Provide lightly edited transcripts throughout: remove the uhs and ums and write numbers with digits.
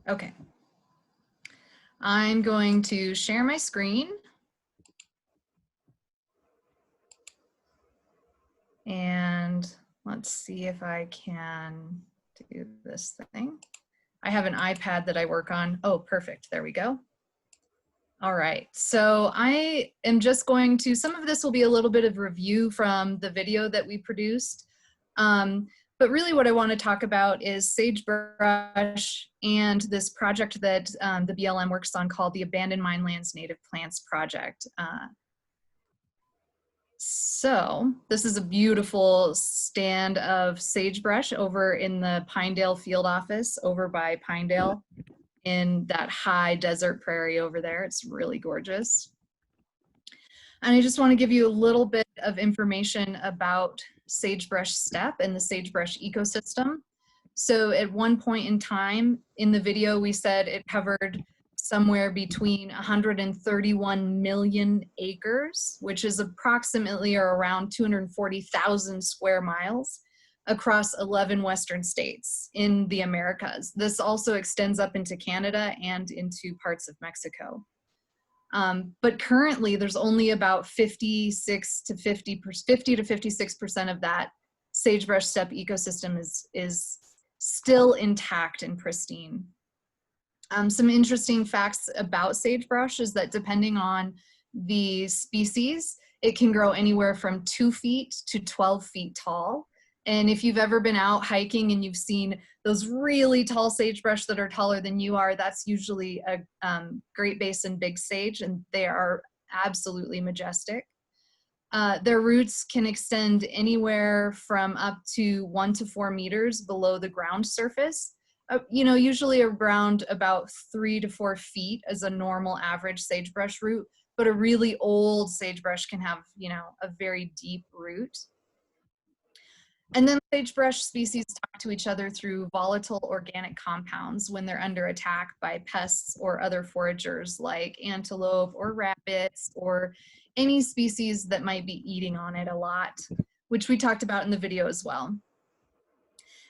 Okay. I'm going to share my screen. And let's see if I can do this thing. I have an iPad that I work on. Oh, perfect. There we go. All right. So I am just going to, some of this will be a little bit of review from the video that we produced. But really what I want to talk about is Sagebrush and this project that the BLM works on called the Abandoned Minelands Native Plants Project. So this is a beautiful stand of sagebrush over in the Pinedale field office over by Pinedale in that high desert prairie over there. It's really gorgeous. And I just want to give you a little bit of information about Sagebrush Steppe and the sagebrush ecosystem. So at one point in time in the video, we said it covered somewhere between 131 million acres, which is approximately or around 240,000 square miles across 11 Western states in the Americas. This also extends up into Canada and into parts of Mexico. But currently there's only about 50 to 56% of that sagebrush steppe ecosystem is still intact and pristine. Some interesting facts about sagebrush is that depending on the species, it can grow anywhere from 2 feet to 12 feet tall. And if you've ever been out hiking and you've seen those really tall sagebrush that are taller than you are, that's usually a Great Basin big sage, and they are absolutely majestic. Their roots can extend anywhere from up to 1 to 4 meters below the ground surface. You know, usually around about 3 to 4 feet as a normal average sagebrush root, but a really old sagebrush can have, you know, a very deep root. And then sagebrush species talk to each other through volatile organic compounds when they're under attack by pests or other foragers like antelope or rabbits or any species that might be eating on it a lot, which we talked about in the video as well.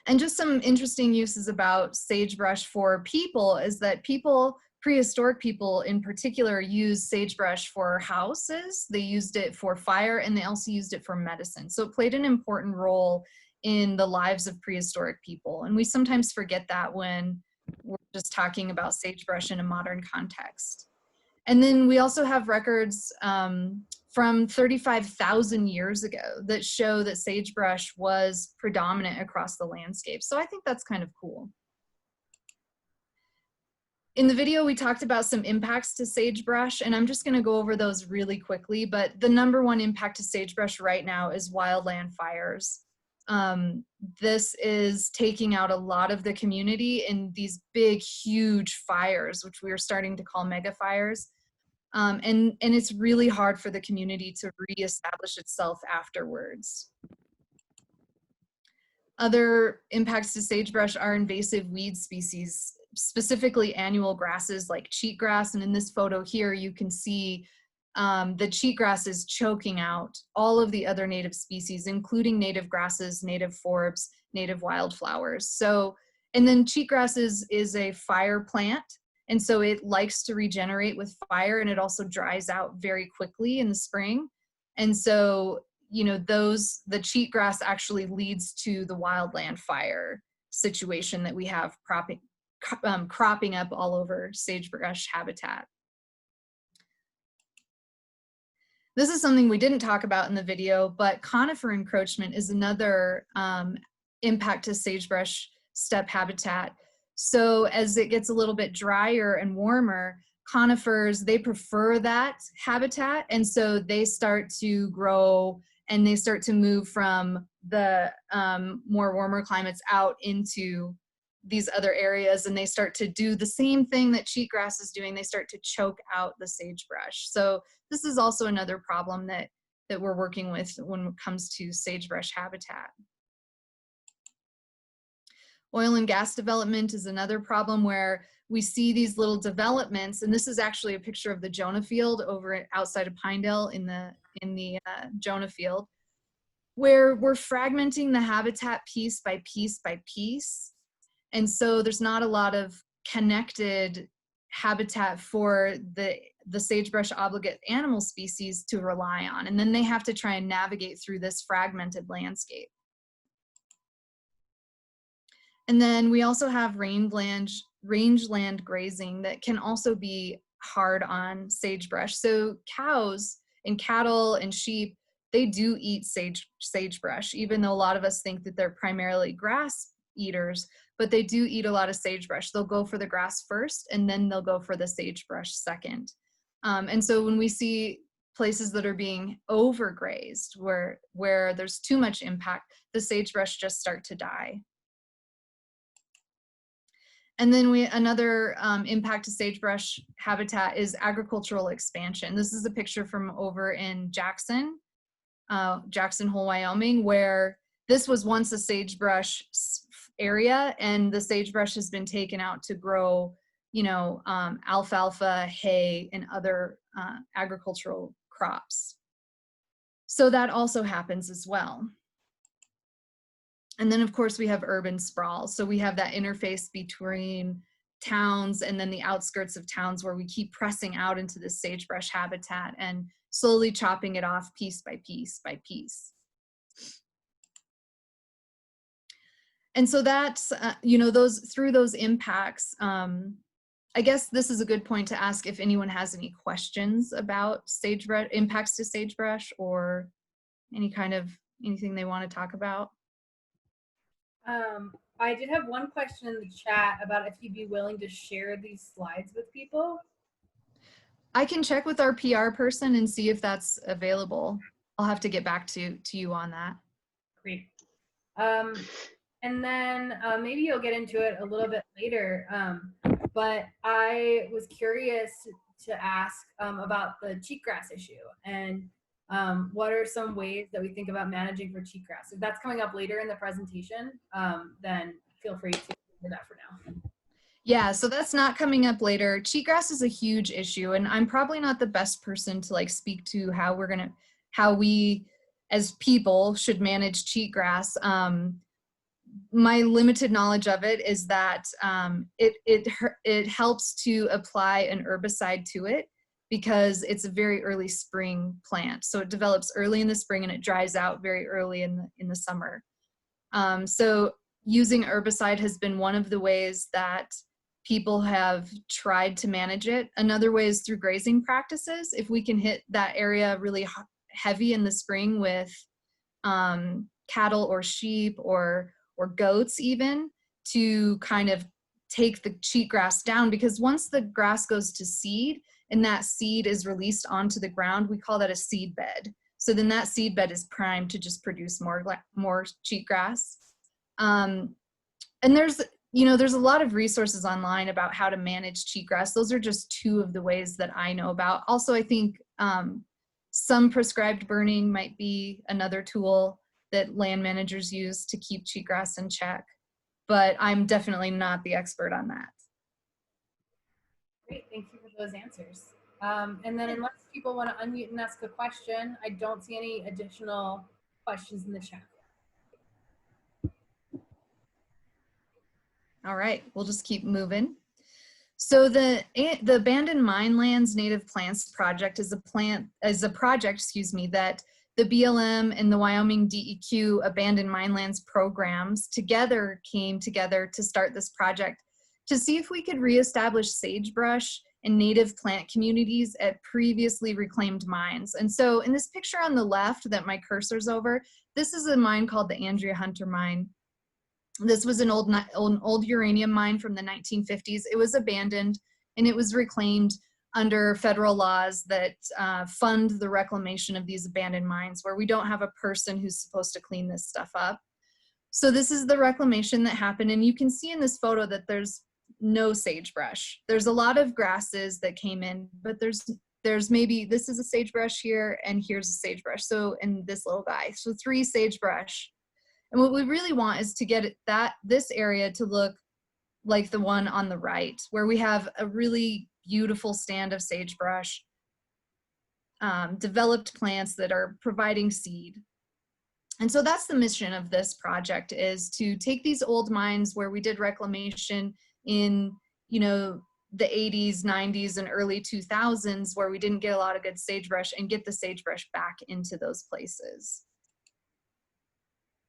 And just some interesting uses about sagebrush for people is that people, prehistoric people in particular, used sagebrush for houses. They used it for fire, and they also used it for medicine. So it played an important role in the lives of prehistoric people. And we sometimes forget that when we're just talking about sagebrush in a modern context. And then we also have records from 35,000 years ago that show that sagebrush was predominant across the landscape. So I think that's kind of cool. In the video, we talked about some impacts to sagebrush, and I'm just going to go over those really quickly, but the #1 impact to sagebrush right now is wildland fires. This is taking out a lot of the community in these big, huge fires, which we are starting to call mega fires. And it's really hard for the community to reestablish itself afterwards. Other impacts to sagebrush are invasive weed species, specifically annual grasses like cheatgrass. And in this photo here, you can see the cheatgrass is choking out all of the other native species, including native grasses, native forbs, native wildflowers. So, and then cheatgrass is a fire plant. And so it likes to regenerate with fire, and it also dries out very quickly in the spring. And so, you know, the cheatgrass actually leads to the wildland fire situation that we have cropping up all over sagebrush habitat. This is something we didn't talk about in the video, but conifer encroachment is another impact to sagebrush steppe habitat. So as it gets a little bit drier and warmer, conifers, they prefer that habitat, and so they start to grow and they start to move from the more warmer climates out into these other areas, and they start to do the same thing that cheatgrass is doing. They start to choke out the sagebrush. So this is also another problem that we're working with when it comes to sagebrush habitat. Oil and gas development is another problem where we see these little developments, and this is actually a picture of the Jonah field over outside of Pinedale in the Jonah field, where we're fragmenting the habitat piece by piece by piece. And so there's not a lot of connected habitat for the sagebrush obligate animal species to rely on. And then they have to try and navigate through this fragmented landscape. And then we also have rangeland grazing that can also be hard on sagebrush. So cows and cattle and sheep, they do eat sagebrush, even though a lot of us think that they're primarily grass eaters, but they do eat a lot of sagebrush. They'll go for the grass first, and then they'll go for the sagebrush second. And so when we see places that are being overgrazed, where there's too much impact, the sagebrush just start to die. And then another impact to sagebrush habitat is agricultural expansion. This is a picture from over in Jackson Hole, Wyoming, where this was once a sagebrush area, and the sagebrush has been taken out to grow, alfalfa, hay, and other agricultural crops. So that also happens as well. And then, of course, we have urban sprawl. So we have that interface between towns and then the outskirts of towns, where we keep pressing out into the sagebrush habitat and slowly chopping it off piece by piece by piece. And so that's, through those impacts, I guess this is a good point to ask if anyone has any questions about sagebrush, impacts to sagebrush, or anything they want to talk about. I did have one question in the chat about if you'd be willing to share these slides with people. I can check with our PR person and see if that's available. I'll have to get back to you on that. Great. And then maybe you'll get into it a little bit later, but I was curious to ask about the cheatgrass issue, and what are some ways that we think about managing for cheatgrass? If that's coming up later in the presentation, then feel free to do that for now. Yeah, so that's not coming up later. Cheatgrass is a huge issue, and I'm probably not the best person to speak to how we as people should manage cheatgrass. My limited knowledge of it is that it helps to apply an herbicide to it, because it's a very early spring plant. So it develops early in the spring and it dries out very early in the summer. So using herbicide has been one of the ways that people have tried to manage it. Another way is through grazing practices. If we can hit that area really heavy in the spring with cattle or sheep or goats, even, to kind of take the cheatgrass down, because once the grass goes to seed and that seed is released onto the ground, we call that a seed bed. So then that seed bed is primed to just produce more cheatgrass. And there's a lot of resources online about how to manage cheatgrass. Those are just two of the ways that I know about. Also, I think some prescribed burning might be another tool that land managers use to keep cheatgrass in check, but I'm definitely not the expert on that. Great, thank you for those answers. And then unless people want to unmute and ask a question, I don't see any additional questions in the chat. All right, we'll just keep moving. So the Abandoned Minelands Native Plants Project is a project, that the BLM and the Wyoming DEQ Abandoned Minelands programs came together to start this project to see if we could reestablish sagebrush and native plant communities at previously reclaimed mines. And so in this picture on the left that my cursor's over, this is a mine called the Andrea Hunter Mine. This was an old uranium mine from the 1950s. It was abandoned and it was reclaimed under federal laws that fund the reclamation of these abandoned mines, where we don't have a person who's supposed to clean this stuff up. So this is the reclamation that happened, and you can see in this photo that there's no sagebrush. There's a lot of grasses that came in, but there's maybe, this is a sagebrush here, and here's a sagebrush. So, and this little guy, so 3 sagebrush. And what we really want is to get this area to look like the one on the right, where we have a really beautiful stand of sagebrush, developed plants that are providing seed. And so that's the mission of this project, is to take these old mines where we did reclamation in you know, the 80s, 90s, and early 2000s where we didn't get a lot of good sagebrush, and get the sagebrush back into those places.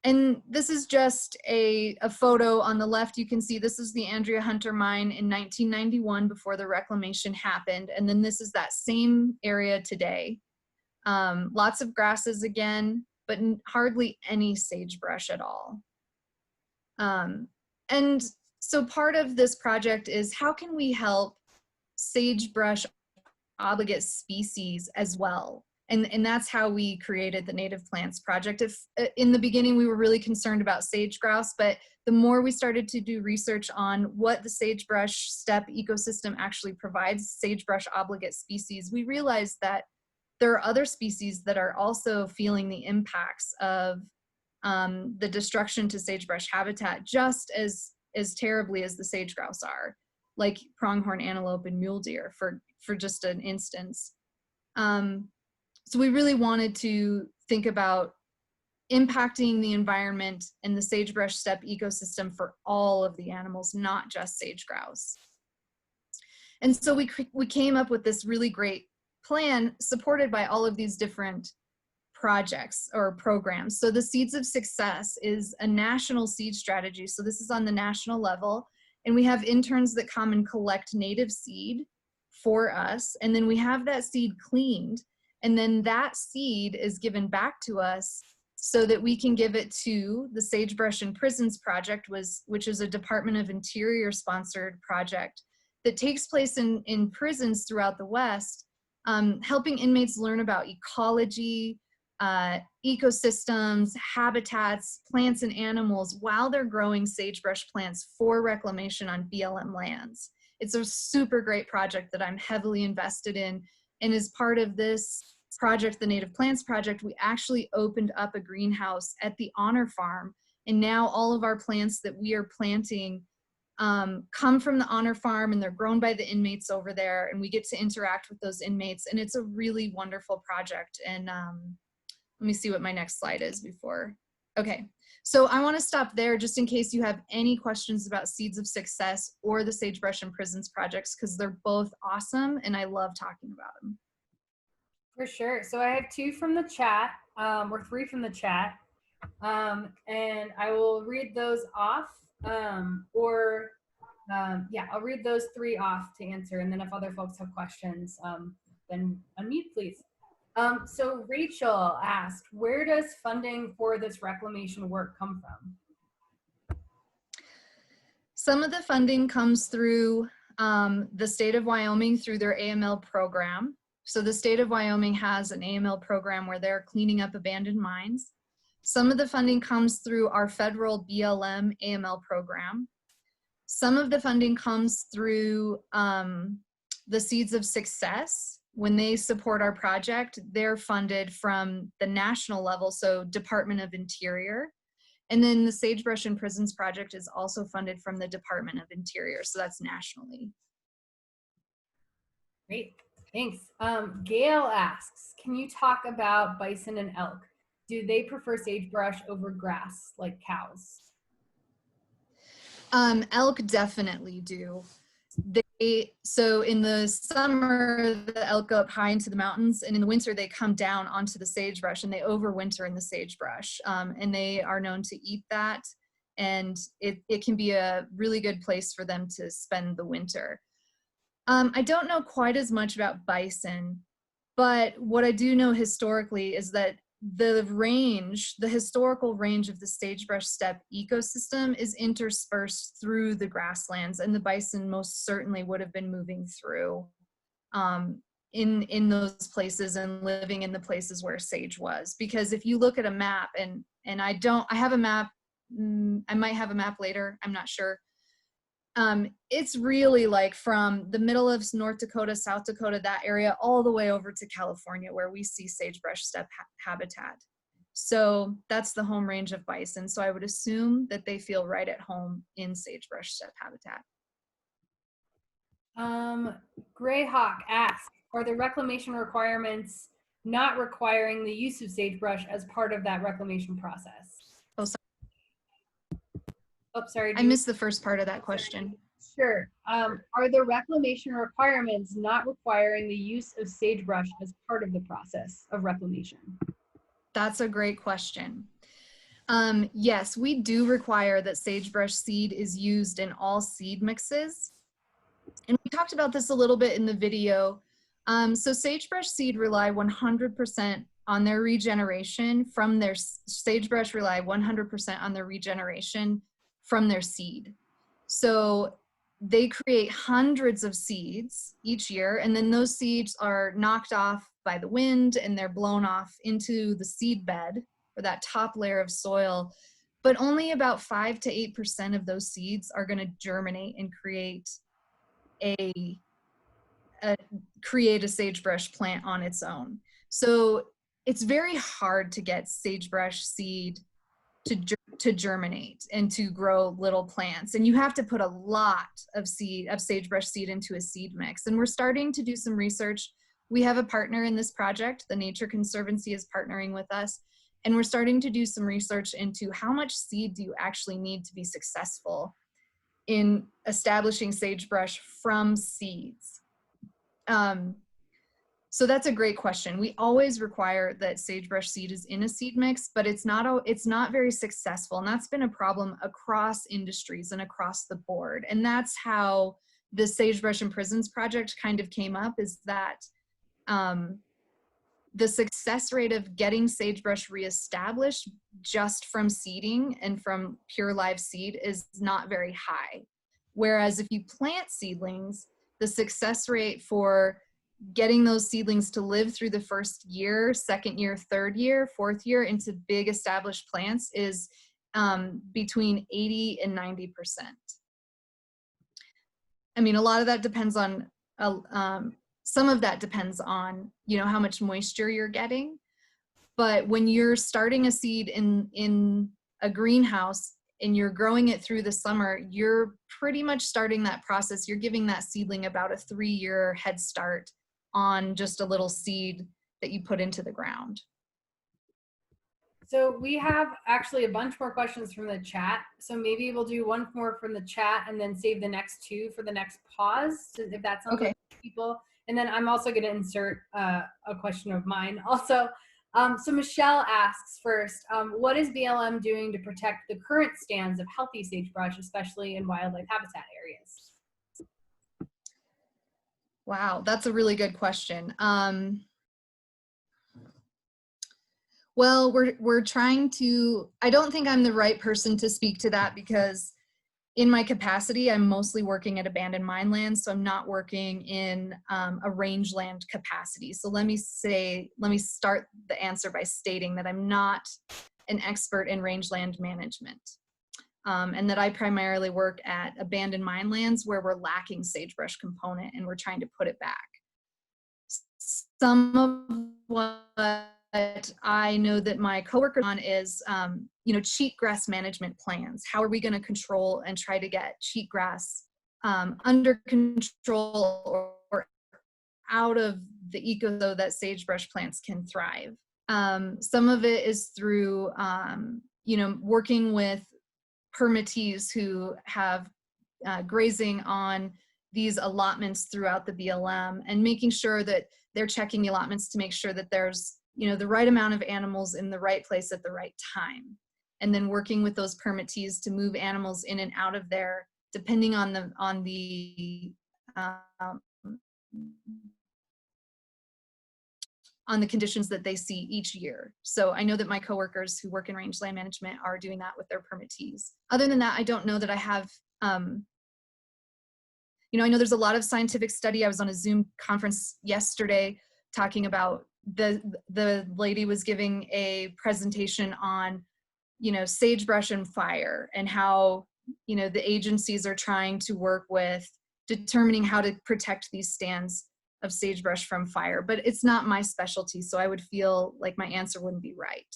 And this is just a photo on the left. You can see this is the Andrea Hunter mine in 1991 before the reclamation happened. And then this is that same area today. Lots of grasses again, but hardly any sagebrush at all. And so part of this project is how can we help sagebrush obligate species as well? And that's how we created the Native Plants Project. If in the beginning we were really concerned about sage grouse, but the more we started to do research on what the sagebrush steppe ecosystem actually provides, sagebrush obligate species, we realized that there are other species that are also feeling the impacts of the destruction to sagebrush habitat just as terribly as the sage grouse are, like pronghorn antelope and mule deer, for just an instance. So we really wanted to think about impacting the environment and the sagebrush steppe ecosystem for all of the animals, not just sage grouse. And so we came up with this really great plan supported by all of these different projects or programs. So the Seeds of Success is a national seed strategy. So this is on the national level, and we have interns that come and collect native seed for us, and then we have that seed cleaned, and then that seed is given back to us so that we can give it to the Sagebrush in Prisons Project, which is a Department of Interior sponsored project that takes place in prisons throughout the West, helping inmates learn about ecology, ecosystems, habitats, plants and animals while they're growing sagebrush plants for reclamation on BLM lands. It's a super great project that I'm heavily invested in. And as part of this project, the Native Plants Project, we actually opened up a greenhouse at the Honor Farm. And now all of our plants that we are planting come from the Honor Farm, and they're grown by the inmates over there, and we get to interact with those inmates. And it's a really wonderful project. And let me see what my next slide is before. Okay, so I want to stop there just in case you have any questions about Seeds of Success or the Sagebrush in Prisons projects, because they're both awesome and I love talking about them. For sure. So I have 2 from the chat, or 3 from the chat, and I will read those off, yeah, I'll read those 3 off to answer, and then if other folks have questions, then unmute, please. So Rachel asked, where does funding for this reclamation work come from? Some of the funding comes through the state of Wyoming through their AML program. So the state of Wyoming has an AML program where they're cleaning up abandoned mines. Some of the funding comes through our federal BLM AML program. Some of the funding comes through the Seeds of Success. When they support our project, they're funded from the national level, so Department of Interior. And then the Sagebrush in Prisons project is also funded from the Department of Interior, so that's nationally. Great, thanks. Gail asks, can you talk about bison and elk? Do they prefer sagebrush over grass like cows? Elk definitely do. So in the summer, the elk go up high into the mountains, and in the winter they come down onto the sagebrush and they overwinter in the sagebrush. And they are known to eat that, and it can be a really good place for them to spend the winter. I don't know quite as much about bison, but what I do know historically is that the historical range of the sagebrush steppe ecosystem is interspersed through the grasslands, and the bison most certainly would have been moving through in those places and living in the places where sage was. Because if you look at a map, and I have a map, I might have a map later, I'm not sure. It's really like from the middle of North Dakota, South Dakota, that area, all the way over to California, where we see sagebrush steppe habitat. So that's the home range of bison. So I would assume that they feel right at home in sagebrush steppe habitat. Greyhawk asks, are the reclamation requirements not requiring the use of sagebrush as part of that reclamation process? Oh, sorry. Oh, sorry. I missed the first part of that question. Sure. Are the reclamation requirements not requiring the use of sagebrush as part of the process of reclamation? That's a great question. Yes, we do require that sagebrush seed is used in all seed mixes. And we talked about this a little bit in the video. So sagebrush seed rely 100% on their regeneration from their, sagebrush rely 100% on their regeneration from their seed. So they create hundreds of seeds each year, and then those seeds are knocked off by the wind and they're blown off into the seed bed, or that top layer of soil. But only about 5 to 8% of those seeds are going to germinate and create a sagebrush plant on its own. So it's very hard to get sagebrush seed to germinate and to grow little plants. And you have to put a lot of sagebrush seed into a seed mix. And we're starting to do some research. We have a partner in this project. The Nature Conservancy is partnering with us. And we're starting to do some research into how much seed do you actually need to be successful in establishing sagebrush from seeds. So that's a great question. We always require that sagebrush seed is in a seed mix, but it's not very successful. And that's been a problem across industries and across the board. And that's how the Sagebrush in Prisons project kind of came up, is that the success rate of getting sagebrush reestablished just from seeding and from pure live seed is not very high. Whereas if you plant seedlings, the success rate for getting those seedlings to live through the first year, second year, third year, fourth year into big established plants is between 80 and 90%. I mean, a lot of that depends on, some of that depends on, how much moisture you're getting. But when you're starting a seed in a greenhouse and you're growing it through the summer, you're pretty much starting that process. You're giving that seedling about a 3-year head start on just a little seed that you put into the ground. So we have actually a bunch more questions from the chat. So maybe we'll do one more from the chat and then save the next 2 for the next pause, if that sounds okay to people. And then I'm also going to insert a question of mine also. So Michelle asks first, what is BLM doing to protect the current stands of healthy sagebrush, especially in wildlife habitat areas? Wow, that's a really good question. Well, we're trying to, I don't think I'm the right person to speak to that, because in my capacity, I'm mostly working at abandoned mine lands, so I'm not working in a rangeland capacity. So let me start the answer by stating that I'm not an expert in rangeland management, and that I primarily work at abandoned mine lands where we're lacking sagebrush component and we're trying to put it back. Some of what I know that my coworker on is, cheatgrass management plans. How are we going to control and try to get cheatgrass under control or out of the eco so that sagebrush plants can thrive? Some of it is through, working with permittees who have grazing on these allotments throughout the BLM, and making sure that they're checking the allotments to make sure that there's the right amount of animals in the right place at the right time, and then working with those permittees to move animals in and out of there depending on the conditions that they see each year. So I know that my coworkers who work in rangeland management are doing that with their permittees. Other than that, I don't know that I have, I know there's a lot of scientific study. I was on a Zoom conference yesterday talking about the lady was giving a presentation on, sagebrush and fire, and how, the agencies are trying to work with determining how to protect these stands of sagebrush from fire. But it's not my specialty, so I would feel like my answer wouldn't be right.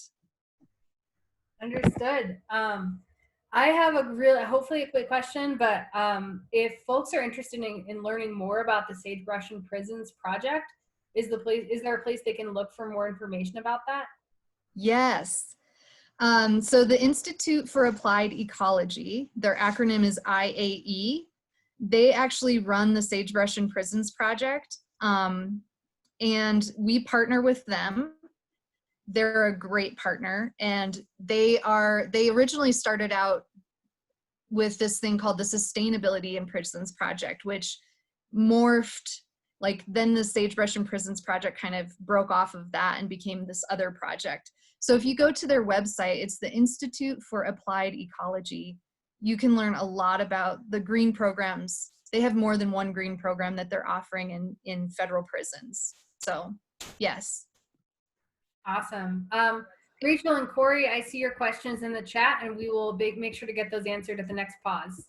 Understood. I have hopefully a quick question, but if folks are interested in learning more about the Sagebrush in Prisons project, is there a place they can look for more information about that? Yes. So the Institute for Applied Ecology, their acronym is IAE, They actually run the Sagebrush in Prisons project, and we partner with them. They're a great partner, and they originally started out with this thing called the Sustainability in Prisons project, which morphed, like then the Sagebrush in Prisons project kind of broke off of that and became this other project. So if you go to their website, it's the Institute for Applied Ecology. You can learn a lot about the green programs. They have more than one green program that they're offering in federal prisons. So yes. Awesome. Rachel and Corey, I see your questions in the chat, and we will make sure to get those answered at the next pause.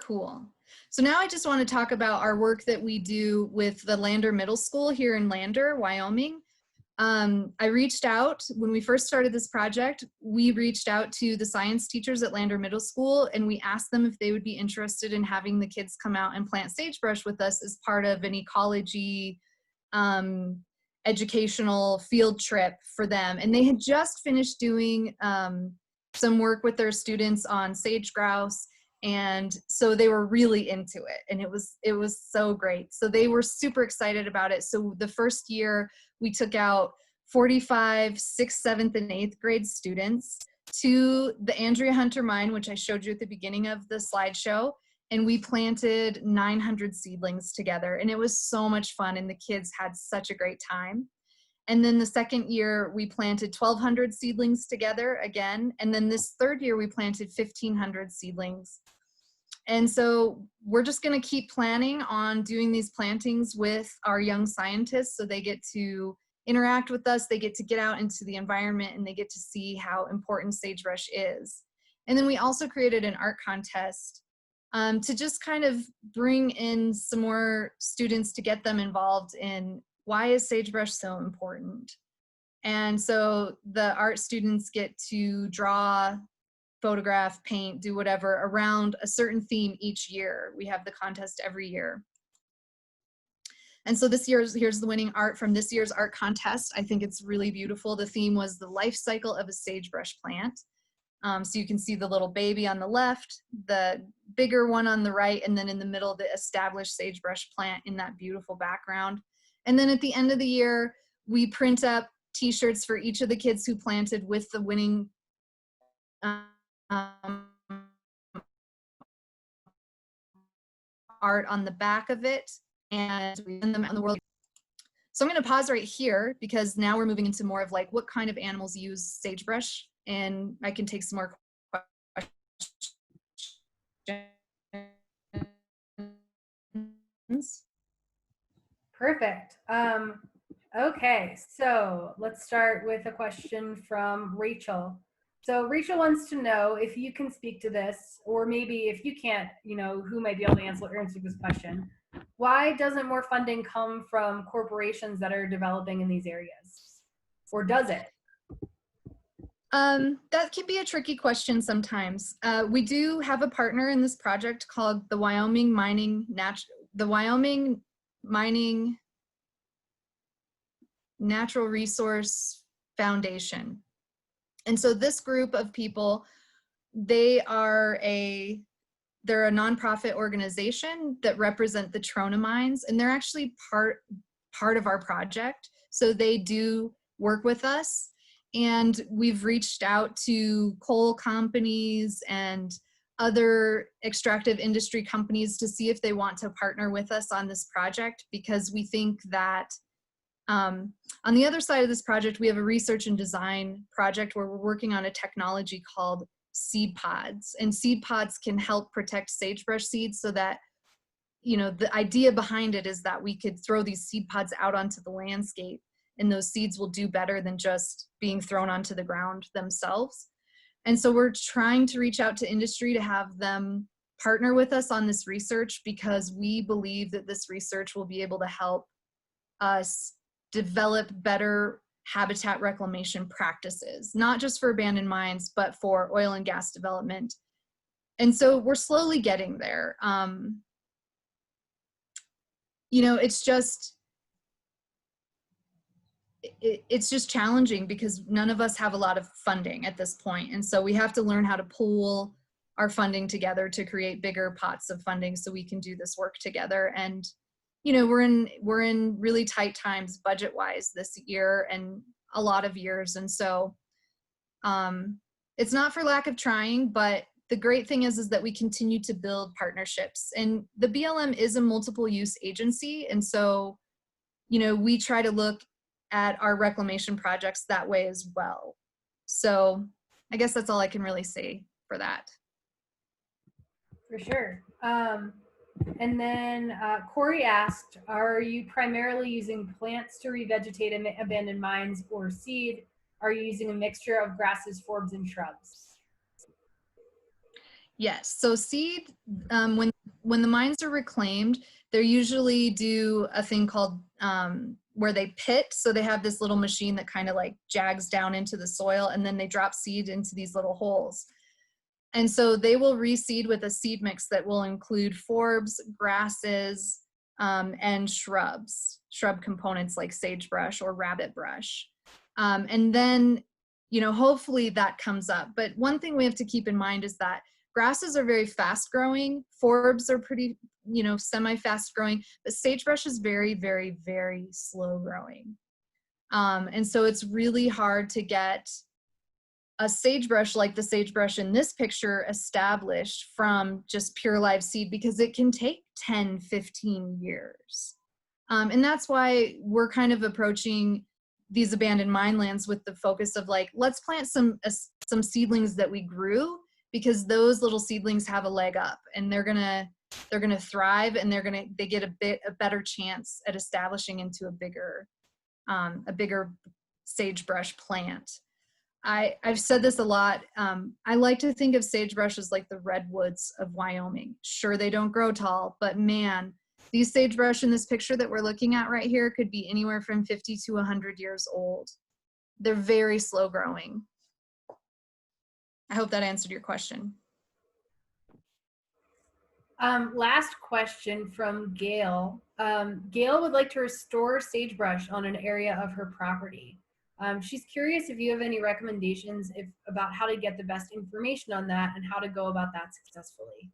Cool. So now I just want to talk about our work that we do with the Lander Middle School here in Lander, Wyoming. I reached out, when we first started this project, we reached out to the science teachers at Lander Middle School, and we asked them if they would be interested in having the kids come out and plant sagebrush with us as part of an ecology educational field trip for them. And they had just finished doing some work with their students on sage grouse. And so they were really into it, and it was so great. So they were super excited about it. So the first year we took out 45 6th, 7th, and 8th grade students to the Andrea Hunter Mine, which I showed you at the beginning of the slideshow, and we planted 900 seedlings together, and it was so much fun, and the kids had such a great time. And then the second year we planted 1,200 seedlings together again, and then this third year we planted 1,500 seedlings. And so we're just going to keep planning on doing these plantings with our young scientists, so they get to interact with us, they get to get out into the environment, and they get to see how important sagebrush is. And then we also created an art contest to just kind of bring in some more students to get them involved in why is sagebrush so important. And so the art students get to draw, photograph, paint, do whatever around a certain theme each year. We have the contest every year. And so here's the winning art from this year's art contest. I think it's really beautiful. The theme was the life cycle of a sagebrush plant. So you can see the little baby on the left, the bigger one on the right, and then in the middle, the established sagebrush plant in that beautiful background. And then at the end of the year, we print up t-shirts for each of the kids who planted with the winning art on the back of it, and we send them out in the world. So I'm going to pause right here because now we're moving into more of like what kind of animals use sagebrush, and I can take some more questions. Perfect. Okay, so let's start with a question from Rachel. So Rachel wants to know if you can speak to this, or maybe if you can't, you know, who might be able to answer this question. Why doesn't more funding come from corporations that are developing in these areas? Or does it? That can be a tricky question sometimes. We do have a partner in this project called the Wyoming Mining Natural Resource Foundation. And so this group of people, they're a nonprofit organization that represent the Trona mines, and they're actually part of our project. So they do work with us, and we've reached out to coal companies and other extractive industry companies to see if they want to partner with us on this project, because we think that on the other side of this project, we have a research and design project where we're working on a technology called seed pods, and seed pods can help protect sagebrush seeds, so that, you know, the idea behind it is that we could throw these seed pods out onto the landscape, and those seeds will do better than just being thrown onto the ground themselves. And so we're trying to reach out to industry to have them partner with us on this research, because we believe that this research will be able to help us develop better habitat reclamation practices, not just for abandoned mines, but for oil and gas development. And so we're slowly getting there. You know, it's just challenging because none of us have a lot of funding at this point. And so we have to learn how to pool our funding together to create bigger pots of funding so we can do this work together. And you know, we're in really tight times budget wise this year and a lot of years, and so it's not for lack of trying, but the great thing is that we continue to build partnerships, and the BLM is a multiple use agency, and so you know, we try to look at our reclamation projects that way as well. So I guess that's all I can really say for that. For sure. And then Corey asked, are you primarily using plants to revegetate abandoned mines or seed? Are you using a mixture of grasses, forbs, and shrubs? Yes, so seed, when the mines are reclaimed, they usually do a thing called where they pit. So they have this little machine that kind of like jags down into the soil, and then they drop seed into these little holes. And so they will reseed with a seed mix that will include forbs, grasses, and shrubs, shrub components like sagebrush or rabbit brush. And then, you know, hopefully that comes up. But one thing we have to keep in mind is that grasses are very fast growing. Forbs are pretty, you know, semi-fast growing, but sagebrush is very, very, very slow growing. And so it's really hard to get a sagebrush like the sagebrush in this picture established from just pure live seed, because it can take 10, 15 years. And that's why we're kind of approaching these abandoned mine lands with the focus of like, let's plant some seedlings that we grew, because those little seedlings have a leg up and they're gonna thrive, and they get a better chance at establishing into a bigger sagebrush plant. I've said this a lot. I like to think of sagebrush as like the redwoods of Wyoming. Sure, they don't grow tall, but man, these sagebrush in this picture that we're looking at right here could be anywhere from 50 to 100 years old. They're very slow growing. I hope that answered your question. Last question from Gail. Gail would like to restore sagebrush on an area of her property. She's curious if you have any recommendations about how to get the best information on that and how to go about that successfully.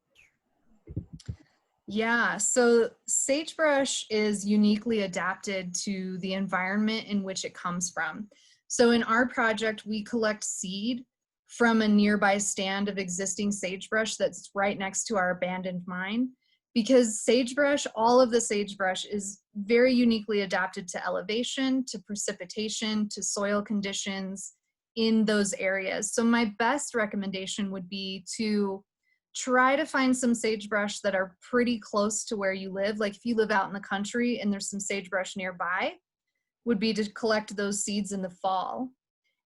Yeah, so sagebrush is uniquely adapted to the environment in which it comes from. So in our project, we collect seed from a nearby stand of existing sagebrush that's right next to our abandoned mine, because sagebrush, all of the sagebrush is very uniquely adapted to elevation, to precipitation, to soil conditions in those areas. So my best recommendation would be to try to find some sagebrush that are pretty close to where you live. Like if you live out in the country and there's some sagebrush nearby, would be to collect those seeds in the fall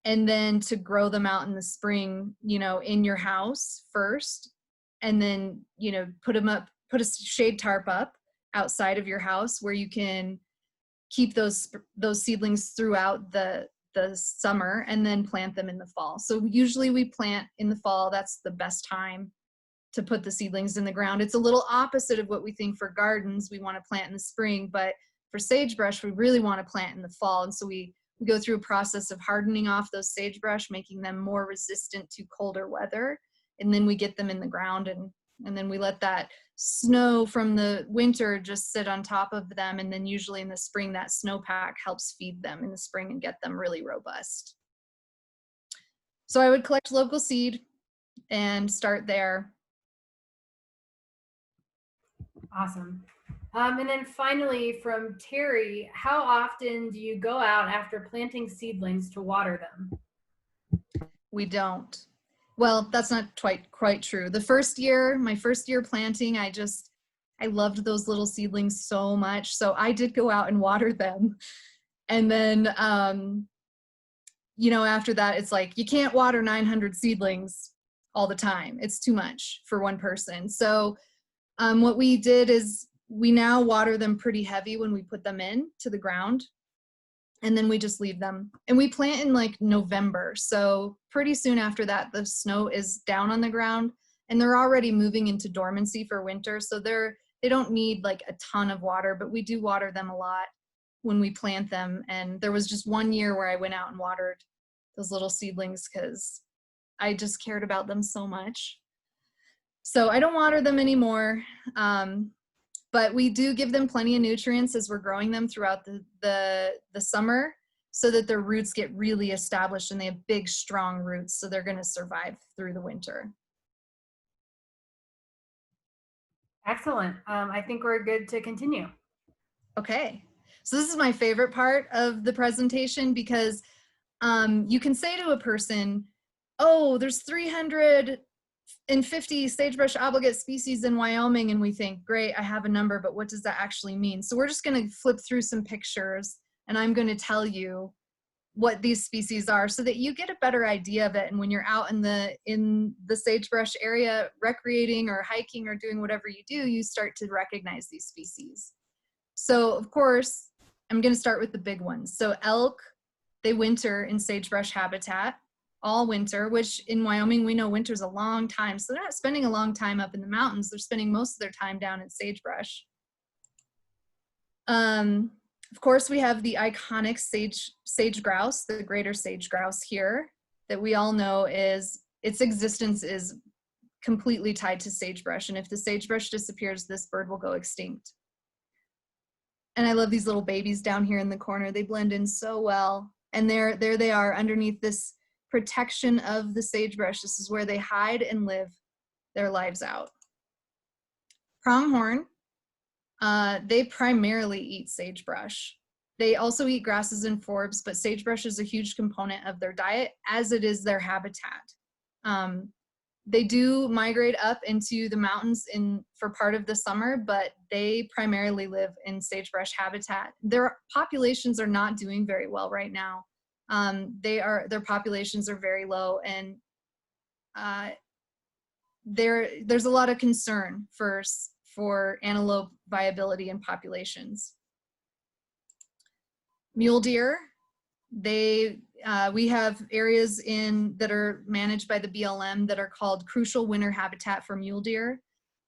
and then to grow them out in the spring, you know, in your house first, and then, you know, put a shade tarp up outside of your house where you can keep those seedlings throughout the summer, and then plant them in the fall. So usually we plant in the fall. That's the best time to put the seedlings in the ground. It's a little opposite of what we think for gardens. We want to plant in the spring, but for sagebrush, we really want to plant in the fall. And so we go through a process of hardening off those sagebrush, making them more resistant to colder weather. And then we get them in the ground, and then we let that snow from the winter just sit on top of them. And then usually in the spring, that snowpack helps feed them in the spring and get them really robust. So I would collect local seed and start there. Awesome. And then finally from Terry, how often do you go out after planting seedlings to water them? We don't. Well, that's not quite true. The first year, my first year planting, I loved those little seedlings so much. So I did go out and water them. And then, you know, after that, it's like, you can't water 900 seedlings all the time. It's too much for one person. So what we did is we now water them pretty heavy when we put them in to the ground, and then we just leave them. And we plant in like November. So pretty soon after that, the snow is down on the ground and they're already moving into dormancy for winter. So they don't need like a ton of water, but we do water them a lot when we plant them. And there was just one year where I went out and watered those little seedlings because I just cared about them so much. So I don't water them anymore, but we do give them plenty of nutrients as we're growing them throughout the summer, so that their roots get really established and they have big, strong roots, so they're going to survive through the winter. Excellent. I think we're good to continue. Okay, so this is my favorite part of the presentation, because you can say to a person, oh, there's 350 sagebrush obligate species in Wyoming, and we think, great, I have a number, but what does that actually mean? So we're just going to flip through some pictures, and I'm going to tell you what these species are so that you get a better idea of it. And when you're out in the sagebrush area recreating or hiking or doing whatever you do, you start to recognize these species. So of course, I'm going to start with the big ones. So elk, they winter in sagebrush habitat all winter, which in Wyoming, we know winter's a long time. So they're not spending a long time up in the mountains. They're spending most of their time down in sagebrush. Of course, we have the iconic sage grouse, the greater sage grouse here, that we all know its existence is completely tied to sagebrush. And if the sagebrush disappears, this bird will go extinct. And I love these little babies down here in the corner. They blend in so well. And there they are underneath this protection of the sagebrush. This is where they hide and live their lives out. Pronghorn, they primarily eat sagebrush. They also eat grasses and forbs, but sagebrush is a huge component of their diet, as it is their habitat. They do migrate up into the mountains for part of the summer, but they primarily live in sagebrush habitat. Their populations are not doing very well right now. Their populations are very low, and there's a lot of concern for antelope viability and populations. Mule deer, we have areas that are managed by the BLM that are called crucial winter habitat for mule deer.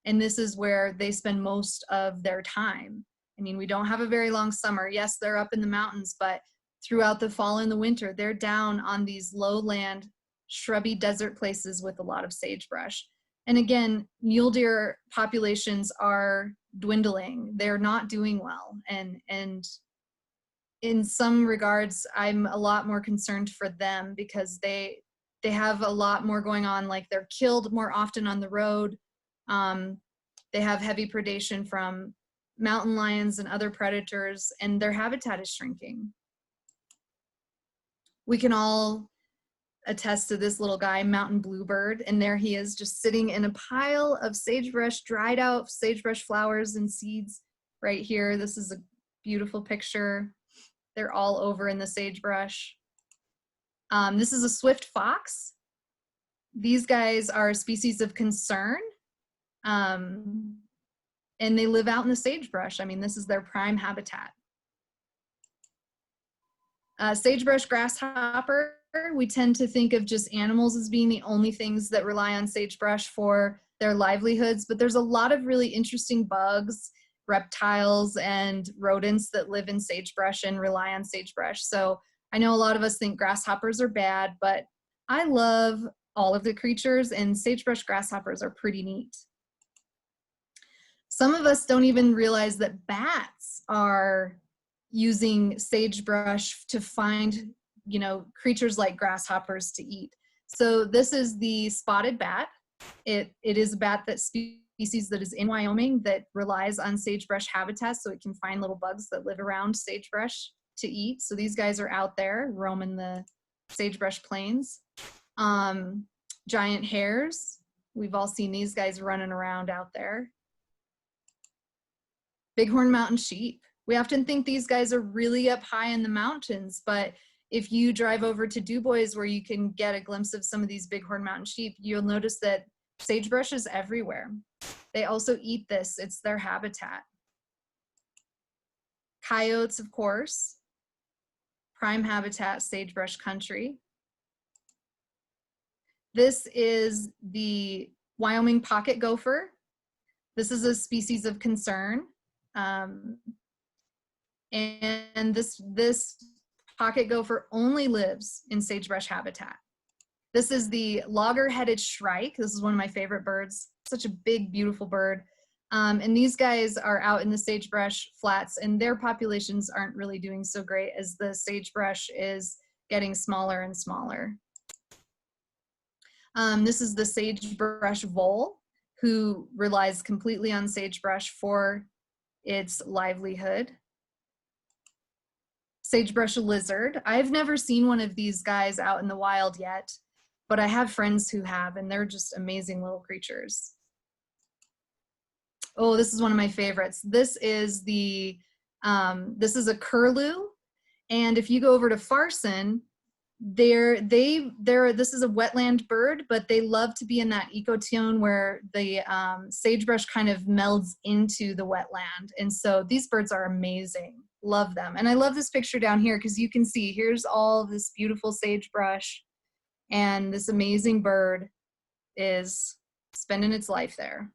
And this is where they spend most of their time. I mean, we don't have a very long summer. Yes, they're up in the mountains, but throughout the fall and the winter, they're down on these lowland, shrubby desert places with a lot of sagebrush. And again, mule deer populations are dwindling. They're not doing well. And in some regards, I'm a lot more concerned for them, because they have a lot more going on. Like, they're killed more often on the road. They have heavy predation from mountain lions and other predators, and their habitat is shrinking. We can all attest to this little guy, mountain bluebird, and there he is, just sitting in a pile of sagebrush, dried out sagebrush flowers and seeds right here. This is a beautiful picture. They're all over in the sagebrush. This is a swift fox. These guys are a species of concern, and they live out in the sagebrush. I mean, this is their prime habitat. Sagebrush grasshopper, we tend to think of just animals as being the only things that rely on sagebrush for their livelihoods, but there's a lot of really interesting bugs, reptiles, and rodents that live in sagebrush and rely on sagebrush. So I know a lot of us think grasshoppers are bad, but I love all of the creatures, and sagebrush grasshoppers are pretty neat. Some of us don't even realize that bats are using sagebrush to find, creatures like grasshoppers to eat. So this is the spotted bat. It is a bat species that is in Wyoming that relies on sagebrush habitat, so it can find little bugs that live around sagebrush to eat. So these guys are out there roaming the sagebrush plains. Giant hares, we've all seen these guys running around out there. Bighorn mountain sheep. We often think these guys are really up high in the mountains, but if you drive over to Du Bois, where you can get a glimpse of some of these bighorn mountain sheep, you'll notice that sagebrush is everywhere. They also eat this. It's their habitat. Coyotes, of course. Prime habitat, sagebrush country. This is the Wyoming pocket gopher. This is a species of concern. And this pocket gopher only lives in sagebrush habitat. This is the logger-headed shrike. This is one of my favorite birds. Such a big, beautiful bird. And these guys are out in the sagebrush flats, and their populations aren't really doing so great as the sagebrush is getting smaller and smaller. This is the sagebrush vole, who relies completely on sagebrush for its livelihood. Sagebrush lizard. I've never seen one of these guys out in the wild yet, but I have friends who have, and they're just amazing little creatures. Oh, this is one of my favorites. This is the, this is a curlew, and if you go over to Farson, this is a wetland bird, but they love to be in that ecotone where the sagebrush kind of melds into the wetland. And so these birds are amazing. Love them. And I love this picture down here because you can see here's all this beautiful sagebrush, and this amazing bird is spending its life there.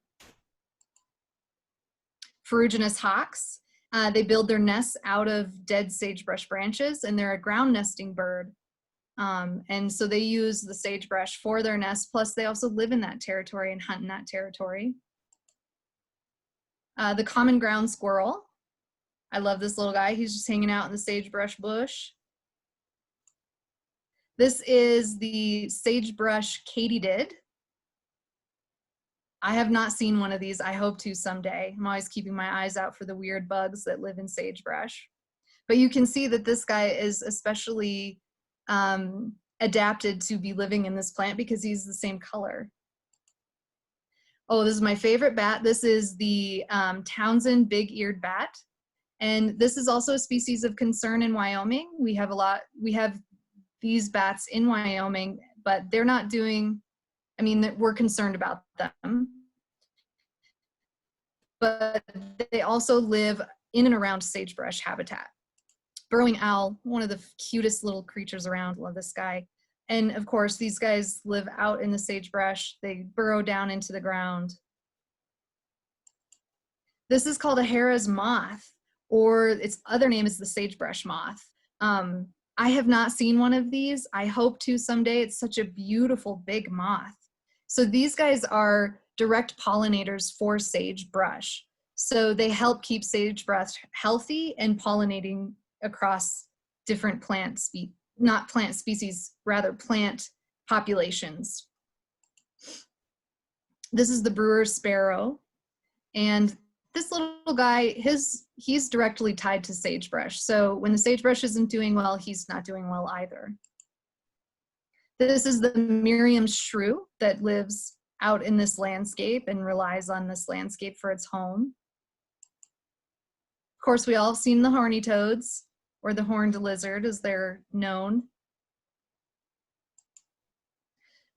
Ferruginous hawks. They build their nests out of dead sagebrush branches, and they're a ground nesting bird. And so they use the sagebrush for their nest, plus they also live in that territory and hunt in that territory. The common ground squirrel. I love this little guy. He's just hanging out in the sagebrush bush. This is the sagebrush katydid. I have not seen one of these. I hope to someday. I'm always keeping my eyes out for the weird bugs that live in sagebrush. But you can see that this guy is especially adapted to be living in this plant because he's the same color. Oh, this is my favorite bat. This is the Townsend big-eared bat. And this is also a species of concern in Wyoming. We have these bats in Wyoming, but they're not doing, I mean, we're concerned about them. But they also live in and around sagebrush habitat. Burrowing owl, one of the cutest little creatures around. Love this guy. And of course, these guys live out in the sagebrush. They burrow down into the ground. This is called a Harrah's moth, or its other name is the sagebrush moth. I have not seen one of these. I hope to someday. It's such a beautiful big moth. So these guys are direct pollinators for sagebrush. So they help keep sagebrush healthy and pollinating across different plant not plant species, rather plant populations. This is the brewer's sparrow, and this little guy, he's directly tied to sagebrush. So when the sagebrush isn't doing well, he's not doing well either. This is the Miriam shrew that lives out in this landscape and relies on this landscape for its home. Of course, we all have seen the horny toads, or the horned lizard as they're known.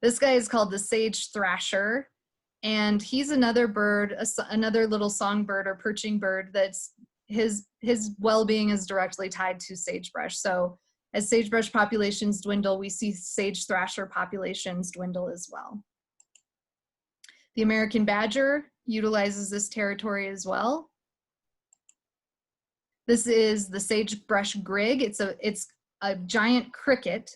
This guy is called the sage thrasher, and he's another bird, another little songbird or perching bird that's his well-being is directly tied to sagebrush. So as sagebrush populations dwindle, we see sage thrasher populations dwindle as well. The American badger utilizes this territory as well. This is the sagebrush grig. It's a giant cricket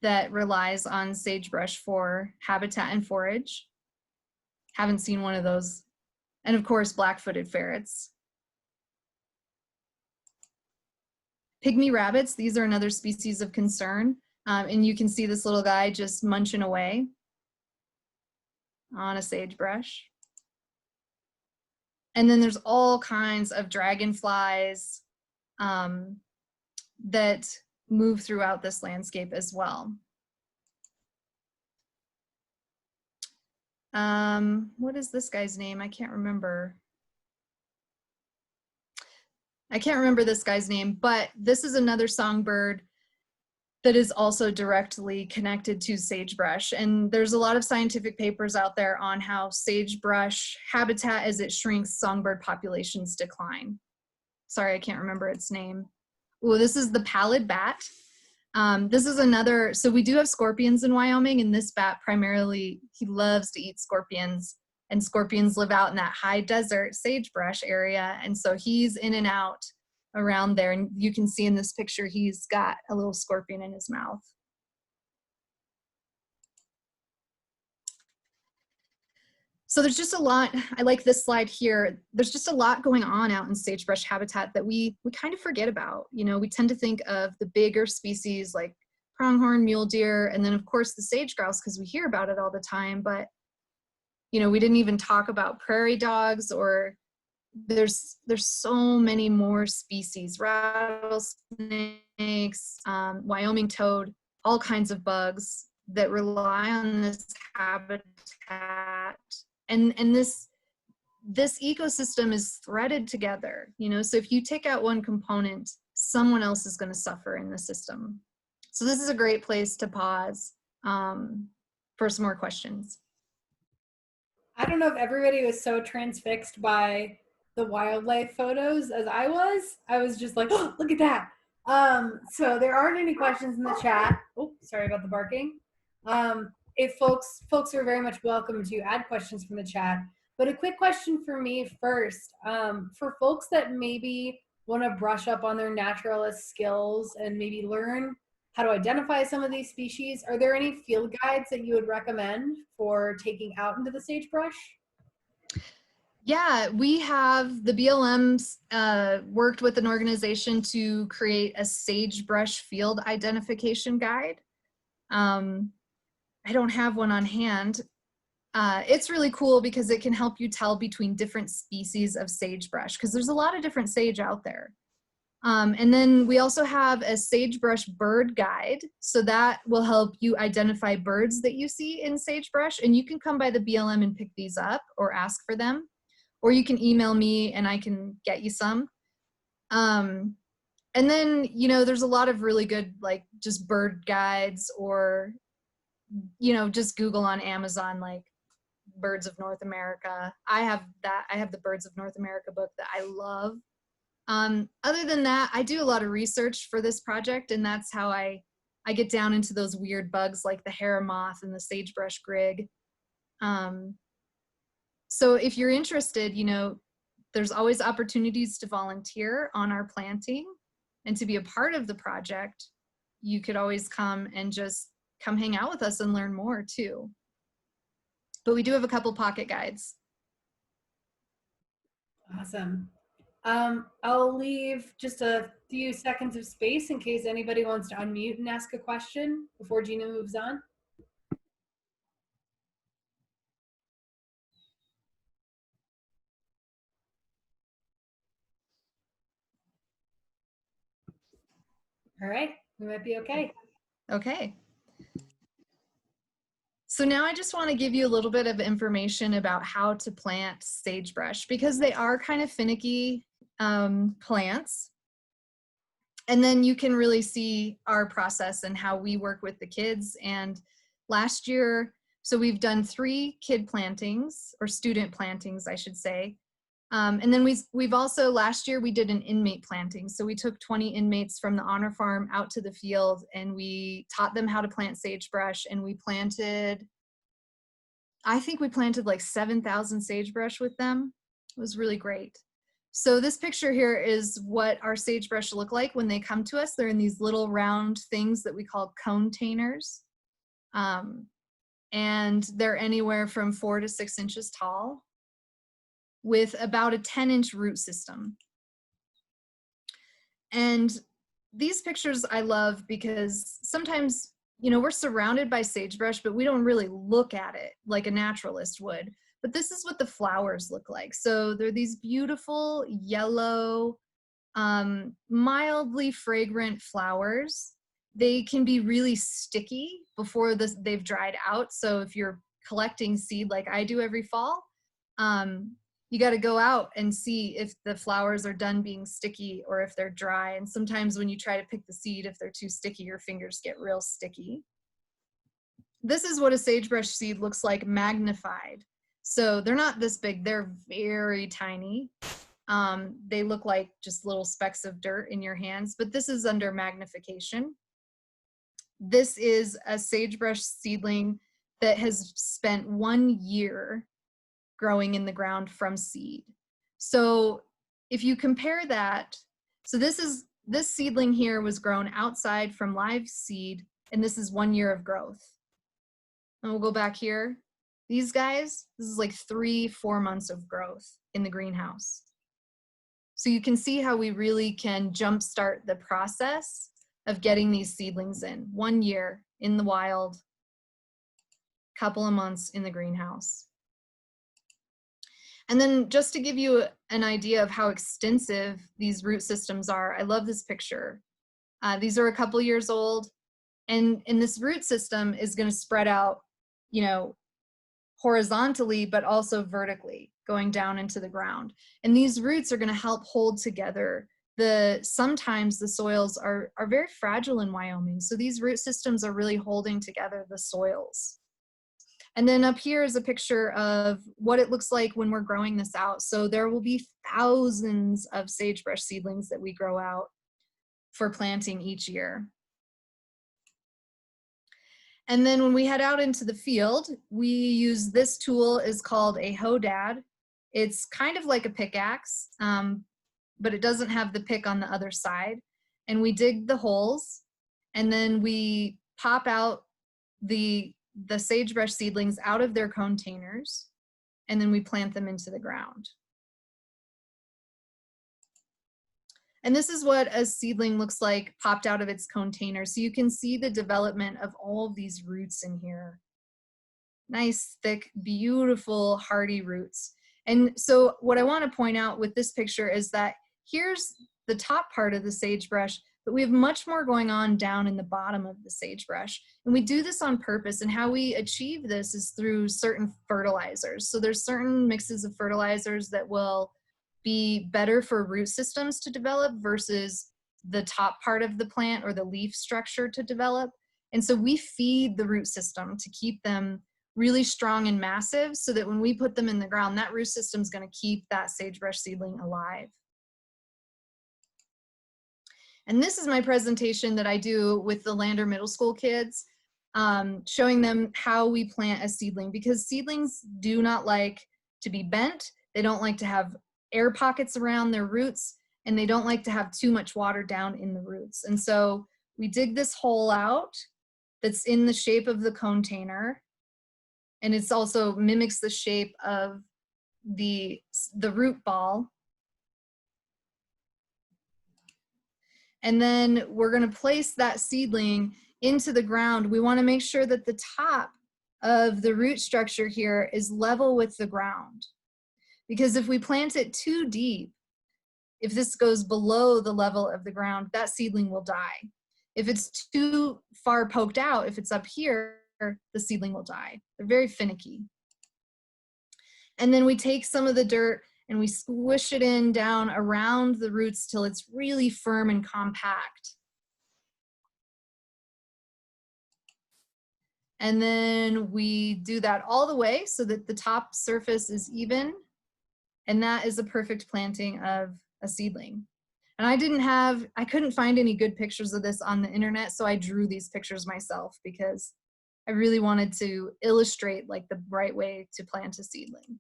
that relies on sagebrush for habitat and forage. Haven't seen one of those. And of course, black-footed ferrets. Pygmy rabbits, these are another species of concern. And you can see this little guy just munching away on a sagebrush. And then there's all kinds of dragonflies that move throughout this landscape as well. What is this guy's name? I can't remember. I can't remember this guy's name, but this is another songbird that is also directly connected to sagebrush. And there's a lot of scientific papers out there on how sagebrush habitat, as it shrinks, songbird populations decline. Sorry, I can't remember its name. Oh, this is the pallid bat. This is another, so we do have scorpions in Wyoming, and this bat primarily, he loves to eat scorpions, and scorpions live out in that high desert sagebrush area, and so he's in and out around there, and you can see in this picture he's got a little scorpion in his mouth. So there's just a lot, I like this slide here, there's just a lot going on out in sagebrush habitat that we kind of forget about. You know, we tend to think of the bigger species like pronghorn, mule deer, and then of course the sage grouse because we hear about it all the time, but you know, we didn't even talk about prairie dogs, or there's so many more species, rattlesnakes, Wyoming toad, all kinds of bugs that rely on this habitat. And this ecosystem is threaded together, you know, so if you take out one component, someone else is going to suffer in the system. So this is a great place to pause for some more questions. I don't know if everybody was so transfixed by the wildlife photos as I was. I was just like, oh, look at that. So there aren't any questions in the chat. Oh, sorry about the barking. If folks are very much welcome to add questions from the chat. But a quick question for me first. For folks that maybe want to brush up on their naturalist skills and maybe learn how to identify some of these species, are there any field guides that you would recommend for taking out into the sagebrush? Yeah, we have the BLM's worked with an organization to create a sagebrush field identification guide. I don't have one on hand. It's really cool because it can help you tell between different species of sagebrush because there's a lot of different sage out there. And then we also have a sagebrush bird guide. So that will help you identify birds that you see in sagebrush. And you can come by the BLM and pick these up or ask for them. Or you can email me and I can get you some. And then, you know, there's a lot of really good, like just bird guides, or, you know, just Google on Amazon, like Birds of North America. I have the Birds of North America book that I love. Other than that, I do a lot of research for this project, and that's how I get down into those weird bugs like the hair moth and the sagebrush grig. So if you're interested, you know, there's always opportunities to volunteer on our planting and to be a part of the project. You could always come and just come hang out with us and learn more too. But we do have a couple pocket guides. Awesome. I'll leave just a few seconds of space in case anybody wants to unmute and ask a question before Gina moves on. All right, we might be okay. Okay. So now I just want to give you a little bit of information about how to plant sagebrush because they are kind of finicky plants. And then you can really see our process and how we work with the kids. And last year, so we've done 3 kid plantings, or student plantings, I should say. And then we've also, last year we did an inmate planting. So we took 20 inmates from the honor farm out to the field and we taught them how to plant sagebrush, and we planted, I think we planted like 7,000 sagebrush with them. It was really great. So this picture here is what our sagebrush look like when they come to us. They're in these little round things that we call containers. And they're anywhere from 4 to 6 inches tall with about a 10-inch root system. And these pictures I love because sometimes, you know, we're surrounded by sagebrush, but we don't really look at it like a naturalist would. But this is what the flowers look like. So they're these beautiful yellow, mildly fragrant flowers. They can be really sticky before they've dried out. So if you're collecting seed like I do every fall, you got to go out and see if the flowers are done being sticky or if they're dry. And sometimes when you try to pick the seed, if they're too sticky, your fingers get real sticky. This is what a sagebrush seed looks like magnified. So they're not this big, they're very tiny. They look like just little specks of dirt in your hands, but this is under magnification. This is a sagebrush seedling that has spent 1 year growing in the ground from seed. So if you compare that, so this seedling here was grown outside from live seed, and this is 1 year of growth. And we'll go back here. These guys, this is like 3-4 months of growth in the greenhouse. So you can see how we really can jumpstart the process of getting these seedlings in. 1 year in the wild, couple of months in the greenhouse. And then just to give you an idea of how extensive these root systems are, I love this picture. These are a couple years old, and this root system is going to spread out, you know, horizontally, but also vertically, going down into the ground. And these roots are going to help hold together. Sometimes the soils are very fragile in Wyoming, so these root systems are really holding together the soils. And then up here is a picture of what it looks like when we're growing this out. So there will be thousands of sagebrush seedlings that we grow out for planting each year. And then when we head out into the field, we use this tool, is called a hodad. It's kind of like a pickaxe, but it doesn't have the pick on the other side. And we dig the holes, and then we pop out the sagebrush seedlings out of their containers, and then we plant them into the ground. And this is what a seedling looks like popped out of its container. So you can see the development of all of these roots in here. Nice, thick, beautiful, hardy roots. And so what I want to point out with this picture is that here's the top part of the sagebrush, but we have much more going on down in the bottom of the sagebrush. And we do this on purpose, and how we achieve this is through certain fertilizers. So there's certain mixes of fertilizers that will be better for root systems to develop versus the top part of the plant or the leaf structure to develop. And so we feed the root system to keep them really strong and massive, so that when we put them in the ground, that root system is going to keep that sagebrush seedling alive. And this is my presentation that I do with the Lander Middle School kids, showing them how we plant a seedling, because seedlings do not like to be bent. They don't like to have air pockets around their roots, and they don't like to have too much water down in the roots. And so we dig this hole out that's in the shape of the container, and it's also mimics the shape of the root ball. And then we're going to place that seedling into the ground. We want to make sure that the top of the root structure here is level with the ground. Because if we plant it too deep, if this goes below the level of the ground, that seedling will die. If it's too far poked out, if it's up here, the seedling will die. They're very finicky. And then we take some of the dirt and we squish it in down around the roots till it's really firm and compact. And then we do that all the way so that the top surface is even. And that is a perfect planting of a seedling. And I couldn't find any good pictures of this on the internet, so I drew these pictures myself because I really wanted to illustrate like the right way to plant a seedling.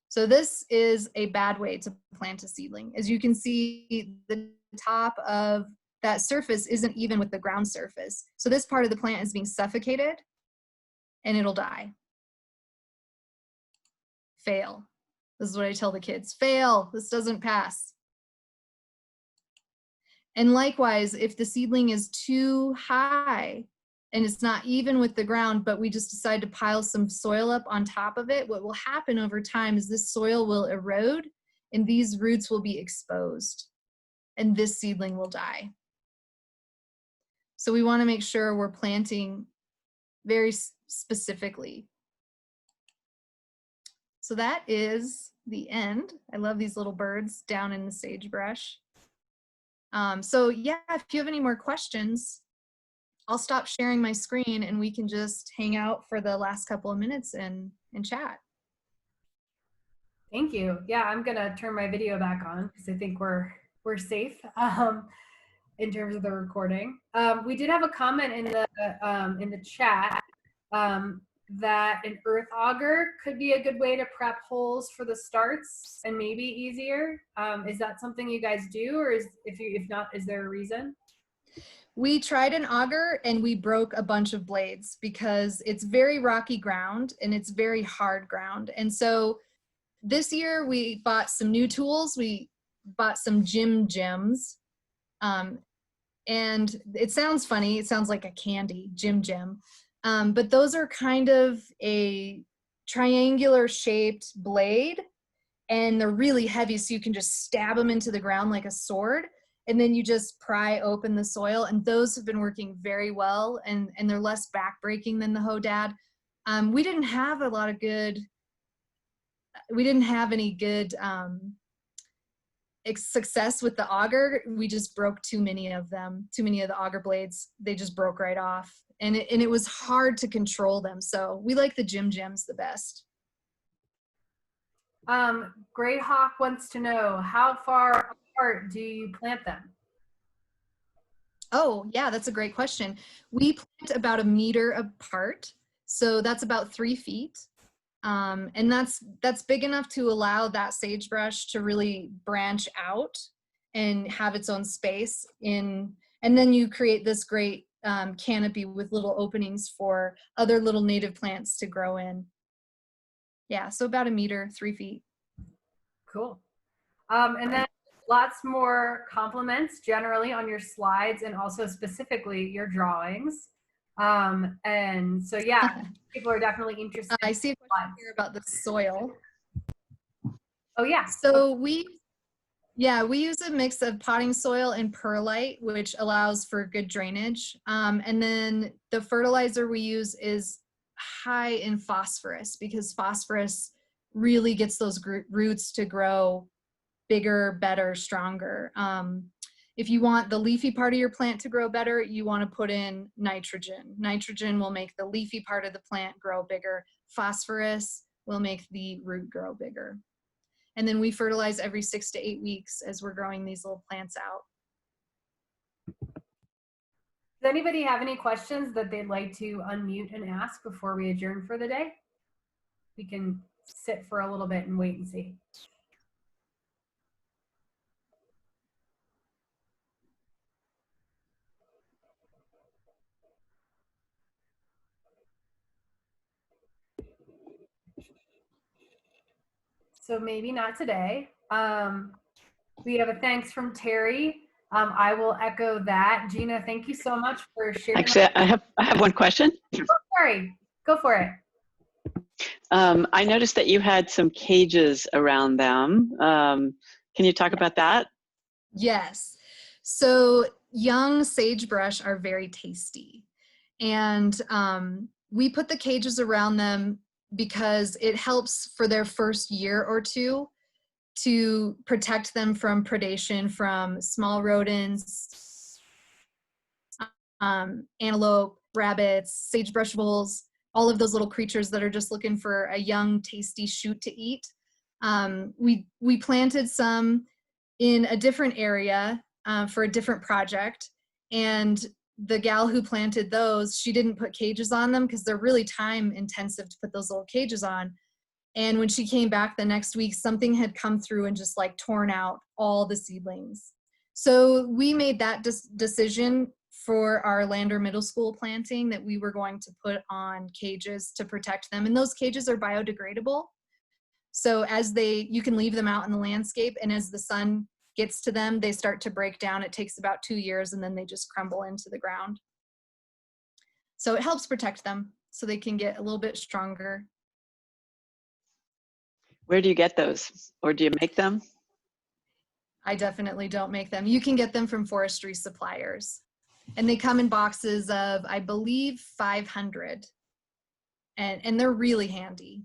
So this is a bad way to plant a seedling. As you can see, the top of that surface isn't even with the ground surface. So this part of the plant is being suffocated and it'll die. Fail. This is what I tell the kids. Fail. This doesn't pass. And likewise, if the seedling is too high and it's not even with the ground, but we just decide to pile some soil up on top of it, what will happen over time is this soil will erode and these roots will be exposed and this seedling will die. So we want to make sure we're planting very specifically. So that is the end. I love these little birds down in the sagebrush. So yeah, if you have any more questions, I'll stop sharing my screen and we can just hang out for the last couple of minutes and chat. Thank you. Yeah, I'm gonna turn my video back on because I think we're safe in terms of the recording. We did have a comment in the chat that an earth auger could be a good way to prep holes for the starts and maybe easier. Is that something you guys do, or if not, is there a reason? We tried an auger and we broke a bunch of blades because it's very rocky ground and it's very hard ground. And so this year we bought some new tools. We bought some gems. And it sounds funny. It sounds like a candy, gem. But those are kind of a triangular shaped blade, and they're really heavy, so you can just stab them into the ground like a sword, and then you just pry open the soil, and those have been working very well, and they're less backbreaking than the Hodad. We didn't have any good success with the auger. We just broke too many of them, too many of the auger blades. They just broke right off, and it was hard to control them. So we like the gems the best. Great Hawk wants to know, how far apart do you plant them? Oh, yeah, that's a great question. We plant about 1 meter apart, so that's about 3 feet. And that's big enough to allow that sagebrush to really branch out and have its own space and then you create this great canopy with little openings for other little native plants to grow in. Yeah, so about 1 meter, 3 feet. Cool. And then lots more compliments generally on your slides and also specifically your drawings. And so, yeah, people are definitely interested. I see a question here about the soil. Oh, yeah. So we use a mix of potting soil and perlite, which allows for good drainage. And then the fertilizer we use is high in phosphorus, because phosphorus really gets those roots to grow bigger, better, stronger. If you want the leafy part of your plant to grow better, you want to put in nitrogen. Nitrogen will make the leafy part of the plant grow bigger. Phosphorus will make the root grow bigger. And then we fertilize every 6 to 8 weeks as we're growing these little plants out. Does anybody have any questions that they'd like to unmute and ask before we adjourn for the day? We can sit for a little bit and wait and see. So maybe not today. We have a thanks from Terry. I will echo that. Gina, thank you so much for sharing. Actually, I have one question. Oh, sorry, go for it. I noticed that you had some cages around them. Can you talk about that? Yes. So young sagebrush are very tasty. And we put the cages around them because it helps for their first year or two to protect them from predation from small rodents, antelope, rabbits, sagebrush voles, all of those little creatures that are just looking for a young, tasty shoot to eat. We planted some in a different area for a different project, and the gal who planted those, she didn't put cages on them because they're really time intensive to put those little cages on. And when she came back the next week, something had come through and just like torn out all the seedlings. So we made that decision for our Lander Middle School planting that we were going to put on cages to protect them. And those cages are biodegradable. So you can leave them out in the landscape, and as the sun gets to them, they start to break down. It takes about 2 years, and then they just crumble into the ground. So it helps protect them so they can get a little bit stronger. Where do you get those? Or do you make them? I definitely don't make them. You can get them from forestry suppliers. And they come in boxes of, I believe, 500. And they're really handy.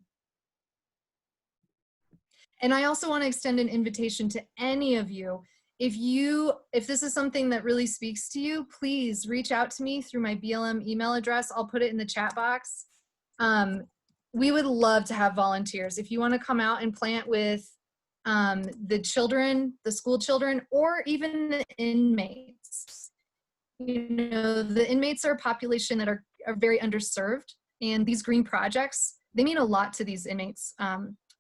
And I also want to extend an invitation to any of you. If this is something that really speaks to you, please reach out to me through my BLM email address. I'll put it in the chat box. We would love to have volunteers. If you want to come out and plant with the children, the school children, or even the inmates. You know, the inmates are a population that are very underserved, and these green projects, they mean a lot to these inmates.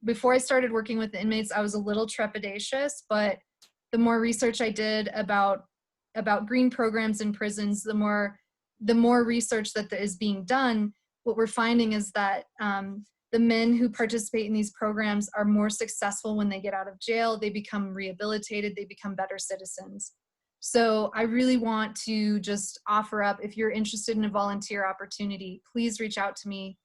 Before I started working with the inmates, I was a little trepidatious, but the more research I did about about green programs in prisons, the more research that is being done, what we're finding is that the men who participate in these programs are more successful when they get out of jail. They become rehabilitated, they become better citizens. So I really want to just offer up, if you're interested in a volunteer opportunity, please reach out to me.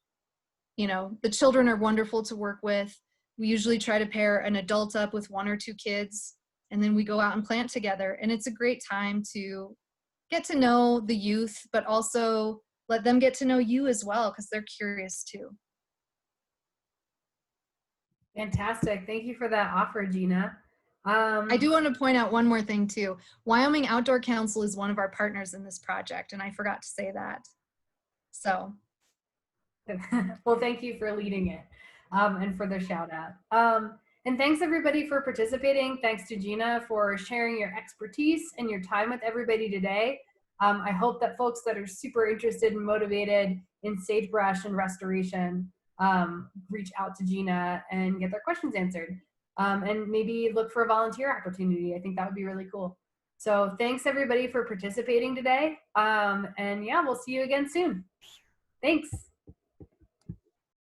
You know, the children are wonderful to work with. We usually try to pair an adult up with 1 or 2 kids, and then we go out and plant together. And it's a great time to get to know the youth, but also let them get to know you as well, because they're curious too. Fantastic. Thank you for that offer, Gina. I do want to point out one more thing too. Wyoming Outdoor Council is one of our partners in this project, and I forgot to say that. So. Well, thank you for leading it and for the shout out. And thanks everybody for participating. Thanks to Gina for sharing your expertise and your time with everybody today. I hope that folks that are super interested and motivated in sagebrush and restoration reach out to Gina and get their questions answered. And maybe look for a volunteer opportunity. I think that would be really cool. So thanks everybody for participating today. And yeah, we'll see you again soon. Thanks.